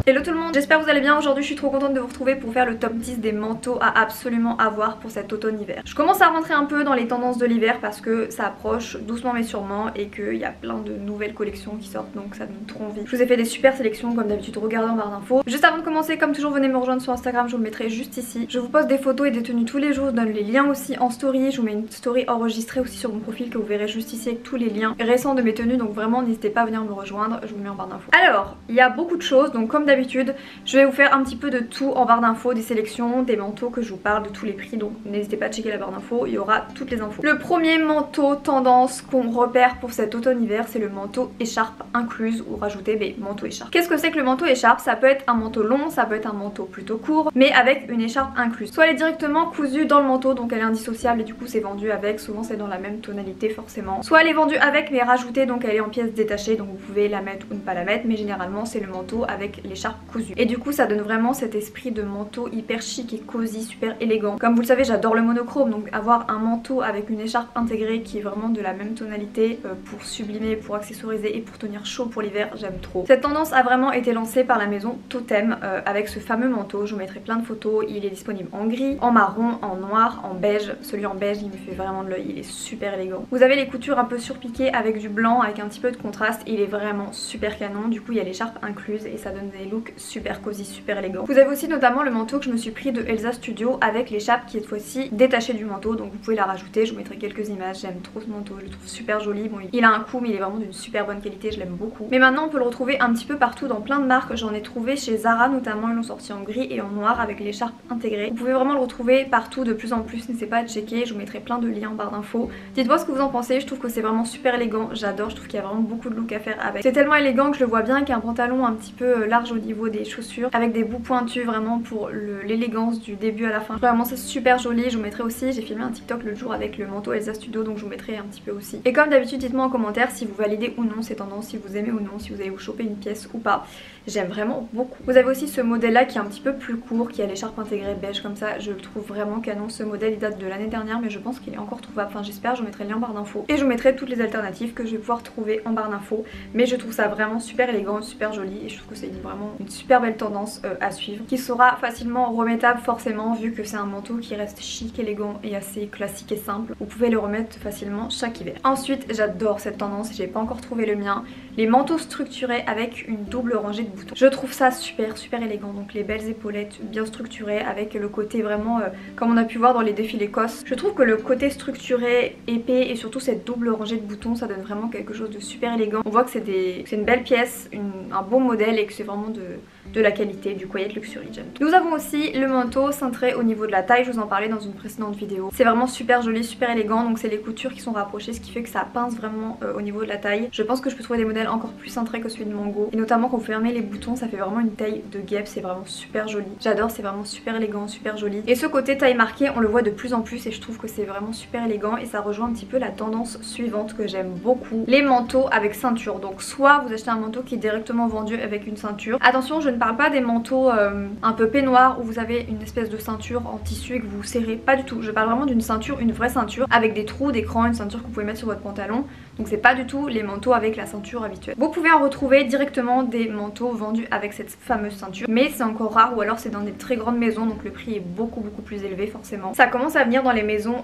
Hello tout le monde, j'espère que vous allez bien. Aujourd'hui je suis trop contente de vous retrouver pour faire le top 10 des manteaux à absolument avoir pour cet automne-hiver. Je commence à rentrer un peu dans les tendances de l'hiver parce que ça approche doucement mais sûrement et qu'il y a plein de nouvelles collections qui sortent, donc ça donne trop envie. Je vous ai fait des super sélections comme d'habitude, regardez en barre d'infos. Juste avant de commencer, comme toujours, venez me rejoindre sur Instagram, je vous le mettrai juste ici. Je vous poste des photos et des tenues tous les jours, je donne les liens aussi en story. Je vous mets une story enregistrée aussi sur mon profil que vous verrez juste ici avec tous les liens récents de mes tenues, donc vraiment n'hésitez pas à venir me rejoindre, je vous le mets en barre d'infos. Alors, il y a beaucoup de choses, donc comme d'habitude, je vais vous faire un petit peu de tout en barre d'infos, des sélections, des manteaux que je vous parle, de tous les prix, donc n'hésitez pas à checker la barre d'infos, il y aura toutes les infos. Le premier manteau tendance qu'on repère pour cet automne-hiver, c'est le manteau écharpe incluse ou rajouté mais manteau écharpe. Qu'est-ce que c'est que le manteau écharpe? Ça peut être un manteau long, ça peut être un manteau plutôt court, mais avec une écharpe incluse. Soit elle est directement cousue dans le manteau, donc elle est indissociable et du coup c'est vendu avec, souvent c'est dans la même tonalité forcément. Soit elle est vendue avec mais rajoutée, donc elle est en pièces détachées, donc vous pouvez la mettre ou ne pas la mettre, mais généralement c'est le manteau avec l'écharpe cousue. Et du coup ça donne vraiment cet esprit de manteau hyper chic et cosy, super élégant. Comme vous le savez, j'adore le monochrome, donc avoir un manteau avec une écharpe intégrée qui est vraiment de la même tonalité pour sublimer, pour accessoriser et pour tenir chaud pour l'hiver, j'aime trop. Cette tendance a vraiment été lancée par la maison Totem avec ce fameux manteau. Je vous mettrai plein de photos, il est disponible en gris, en marron, en noir, en beige. Celui en beige il me fait vraiment de l'œil, il est super élégant. Vous avez les coutures un peu surpiquées avec du blanc, avec un petit peu de contraste, il est vraiment super canon. Du coup il y a l'écharpe incluse et ça donne des looks super cosy, super élégant. Vous avez aussi notamment le manteau que je me suis pris de Elsa Studio avec l'écharpe qui est cette fois-ci détachée du manteau, donc vous pouvez la rajouter. Je vous mettrai quelques images, j'aime trop ce manteau, je le trouve super joli. Bon, il a un coût mais il est vraiment d'une super bonne qualité, je l'aime beaucoup. Mais maintenant on peut le retrouver un petit peu partout dans plein de marques, j'en ai trouvé chez Zara notamment, ils l'ont sorti en gris et en noir avec l'écharpe intégrée. Vous pouvez vraiment le retrouver partout de plus en plus, n'hésitez pas à checker, je vous mettrai plein de liens en barre d'infos. Dites-moi ce que vous en pensez, je trouve que c'est vraiment super élégant, j'adore, je trouve qu'il y a vraiment beaucoup de look à faire avec. C'est tellement élégant que je le vois bien avec un pantalon un petit peu large au niveau des chaussures, avec des bouts pointus vraiment pour l'élégance du début à la fin. Vraiment c'est super joli, je vous mettrai aussi, j'ai filmé un TikTok le jour avec le manteau Elsa Studio, donc je vous mettrai un petit peu aussi. Et comme d'habitude, dites-moi en commentaire si vous validez ou non ces tendances, si vous aimez ou non, si vous allez vous choper une pièce ou pas. J'aime vraiment beaucoup. Vous avez aussi ce modèle là qui est un petit peu plus court, qui a l'écharpe intégrée beige comme ça, je le trouve vraiment canon. Ce modèle il date de l'année dernière mais je pense qu'il est encore trouvable, enfin j'espère, je vous mettrai le lien en barre d'infos. Et je vous mettrai toutes les alternatives que je vais pouvoir trouver en barre d'infos. Mais je trouve ça vraiment super élégant, super joli et je trouve que c'est vraiment une super belle tendance à suivre, qui sera facilement remettable forcément vu que c'est un manteau qui reste chic, élégant et assez classique et simple. Vous pouvez le remettre facilement chaque hiver. Ensuite j'adore cette tendance, j'ai pas encore trouvé le mien, les manteaux structurés avec une double rangée de boutons. Je trouve ça super élégant, donc les belles épaulettes bien structurées avec le côté vraiment comme on a pu voir dans les défilés COS. Je trouve que le côté structuré, épais et surtout cette double rangée de boutons, ça donne vraiment quelque chose de super élégant. On voit que c'est une belle pièce, un bon modèle et que c'est vraiment de la qualité, du Quiet Luxury, j'aime. Nous avons aussi le manteau cintré au niveau de la taille, je vous en parlais dans une précédente vidéo. C'est vraiment super joli, super élégant, donc c'est les coutures qui sont rapprochées, ce qui fait que ça pince vraiment au niveau de la taille. Je pense que je peux trouver des modèles encore plus cintrés que celui de Mango, et notamment quand vous fermez les boutons, ça fait vraiment une taille de guêpe, c'est vraiment super joli. J'adore, c'est vraiment super élégant, super joli. Et ce côté taille marquée, on le voit de plus en plus et je trouve que c'est vraiment super élégant et ça rejoint un petit peu la tendance suivante que j'aime beaucoup, les manteaux avec ceinture. Donc soit vous achetez un manteau qui est directement vendu avec une ceinture. Attention, je ne parle pas des manteaux un peu peignoirs où vous avez une espèce de ceinture en tissu et que vous serrez, pas du tout. Je parle vraiment d'une ceinture, une vraie ceinture avec des trous d'écran, une ceinture que vous pouvez mettre sur votre pantalon. Donc c'est pas du tout les manteaux avec la ceinture habituelle. Vous pouvez en retrouver directement des manteaux vendus avec cette fameuse ceinture, mais c'est encore rare ou alors c'est dans des très grandes maisons, donc le prix est beaucoup plus élevé forcément. Ça commence à venir dans les maisons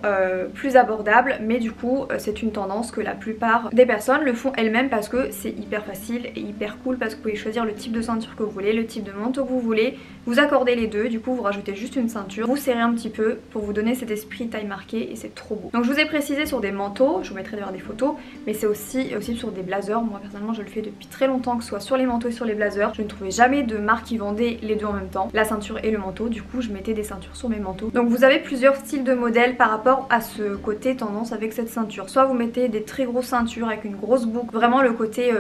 plus abordables, mais du coup c'est une tendance que la plupart des personnes le font elles-mêmes parce que c'est hyper facile et hyper cool, parce que vous pouvez choisir le type de ceinture que vous voulez, le type de manteau que vous voulez, vous accordez les deux, du coup vous rajoutez juste une ceinture, vous serrez un petit peu pour vous donner cet esprit taille marquée et c'est trop beau. Donc je vous ai précisé sur des manteaux, je vous mettrai d'ailleurs des photos, mais c'est aussi sur des blazers. Moi personnellement je le fais depuis très longtemps, que ce soit sur les manteaux et sur les blazers. Je ne trouvais jamais de marque qui vendait les deux en même temps, la ceinture et le manteau, du coup je mettais des ceintures sur mes manteaux. Donc vous avez plusieurs styles de modèles par rapport à ce côté tendance avec cette ceinture. Soit vous mettez des très grosses ceintures avec une grosse boucle, vraiment le côté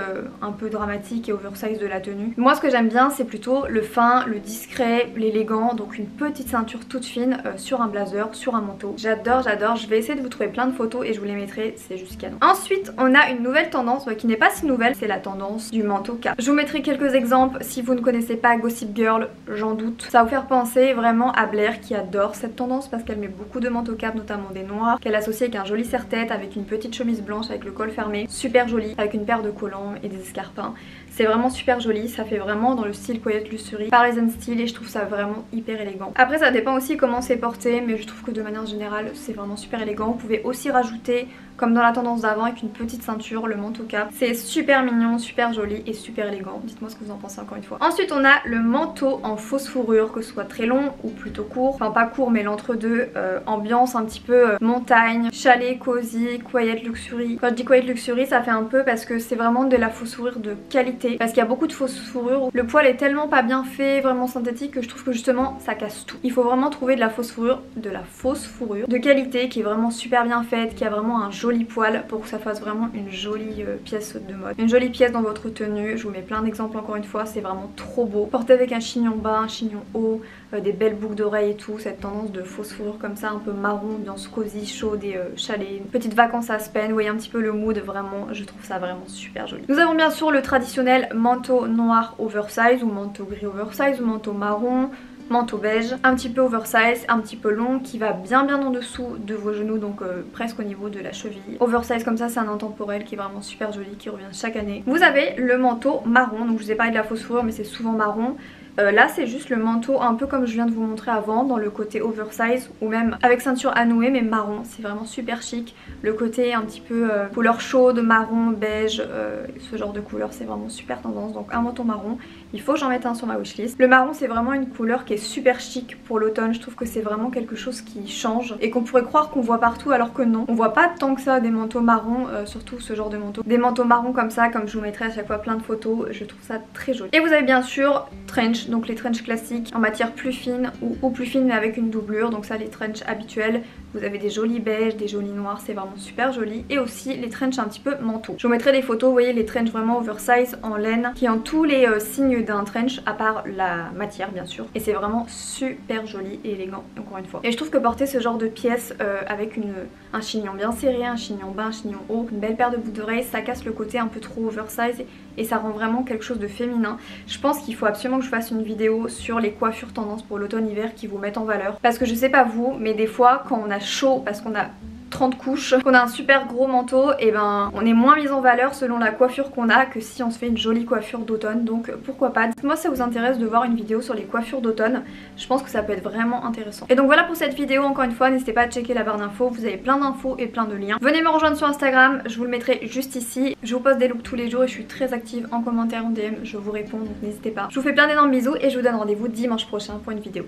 un peu dramatique et oversize de la tenue. Moi ce que j'aime bien c'est plutôt le fin, le discret, l'élégant, donc une petite ceinture toute fine sur un blazer, sur un manteau. J'adore, je vais essayer de vous trouver plein de photos et je vous les mettrai, c'est juste canon. Ensuite on a une nouvelle tendance qui n'est pas si nouvelle, c'est la tendance du manteau cap. Je vous mettrai quelques exemples si vous ne connaissez pas Gossip Girl, j'en doute. Ça va vous faire penser vraiment à Blair qui adore cette tendance parce qu'elle met beaucoup de manteaux cap, notamment des noirs, qu'elle associe avec un joli serre-tête, avec une petite chemise blanche avec le col fermé, super joli, avec une paire de collants et des escarpins. C'est vraiment super joli, ça fait vraiment vraiment dans le style Quiet Luxury, Parisian style, et je trouve ça vraiment hyper élégant. Après ça dépend aussi comment c'est porté, mais je trouve que de manière générale c'est vraiment super élégant. Vous pouvez aussi rajouter, comme dans la tendance d'avant, avec une petite ceinture, le manteau cap. C'est super mignon, super joli et super élégant. Dites-moi ce que vous en pensez encore une fois. Ensuite on a le manteau en fausse fourrure, que ce soit très long ou plutôt court. Enfin pas court mais l'entre-deux, ambiance un petit peu montagne, chalet, cosy, Quiet Luxury. Quand je dis Quiet Luxury ça fait un peu parce que c'est vraiment de la fausse fourrure de qualité. Parce qu'il y a beaucoup de fausses fourrures. Le poil est tellement pas bien fait, vraiment synthétique, que je trouve que justement ça casse tout. Il faut vraiment trouver de la fausse fourrure de qualité, qui est vraiment super bien faite, qui a vraiment un joli poil pour que ça fasse vraiment une jolie pièce de mode. Une jolie pièce dans votre tenue. Je vous mets plein d'exemples encore une fois, c'est vraiment trop beau. Porté avec un chignon bas, un chignon haut, des belles boucles d'oreilles et tout, cette tendance de fausse fourrure comme ça, un peu marron, ambiance cosy, chaud, des chalets, petites vacances à Aspen, vous voyez un petit peu le mood, vraiment, je trouve ça vraiment super joli. Nous avons bien sûr le traditionnel manteau noir oversize ou manteau gris oversize ou manteau marron, manteau beige, un petit peu oversize, un petit peu long, qui va bien en dessous de vos genoux, donc presque au niveau de la cheville. Oversize comme ça, c'est un intemporel qui est vraiment super joli, qui revient chaque année. Vous avez le manteau marron, donc je vous ai parlé de la fausse fourrure mais c'est souvent marron. Là c'est juste le manteau un peu comme je viens de vous montrer avant, dans le côté oversize ou même avec ceinture à nouer mais marron, c'est vraiment super chic. Le côté un petit peu couleur chaude, marron, beige, ce genre de couleur c'est vraiment super tendance, donc un manteau marron. Il faut que j'en mette un sur ma wishlist. Le marron c'est vraiment une couleur qui est super chic pour l'automne, je trouve que c'est vraiment quelque chose qui change et qu'on pourrait croire qu'on voit partout alors que non. On voit pas tant que ça des manteaux marrons, surtout ce genre de manteau. Des manteaux marrons comme ça, comme je vous mettrai à chaque fois plein de photos, je trouve ça très joli. Et vous avez bien sûr trench, donc les trench classiques en matière plus fine ou plus fine mais avec une doublure, donc ça les trench habituels. Vous avez des jolis beiges, des jolis noirs, c'est vraiment super joli. Et aussi les trench un petit peu manteau. Je vous mettrai des photos, vous voyez les trench vraiment oversize en laine qui ont tous les signes d'un trench à part la matière bien sûr. Et c'est vraiment super joli et élégant encore une fois. Et je trouve que porter ce genre de pièces avec un chignon bien serré, un chignon bas, un chignon haut, une belle paire de boucles d'oreilles, ça casse le côté un peu trop oversize et ça rend vraiment quelque chose de féminin. Je pense qu'il faut absolument que je fasse une vidéo sur les coiffures tendances pour l'automne-hiver qui vous mettent en valeur. Parce que je sais pas vous, mais des fois quand on a chaud parce qu'on a 30 couches, qu'on a un super gros manteau, et ben on est moins mis en valeur selon la coiffure qu'on a que si on se fait une jolie coiffure d'automne, donc pourquoi pas. Dites-moi si ça vous intéresse de voir une vidéo sur les coiffures d'automne, je pense que ça peut être vraiment intéressant. Et donc voilà pour cette vidéo, encore une fois n'hésitez pas à checker la barre d'infos, vous avez plein d'infos et plein de liens. Venez me rejoindre sur Instagram, je vous le mettrai juste ici, je vous poste des looks tous les jours et je suis très active en commentaire, en DM, je vous réponds donc n'hésitez pas. Je vous fais plein d'énormes bisous et je vous donne rendez-vous dimanche prochain pour une vidéo.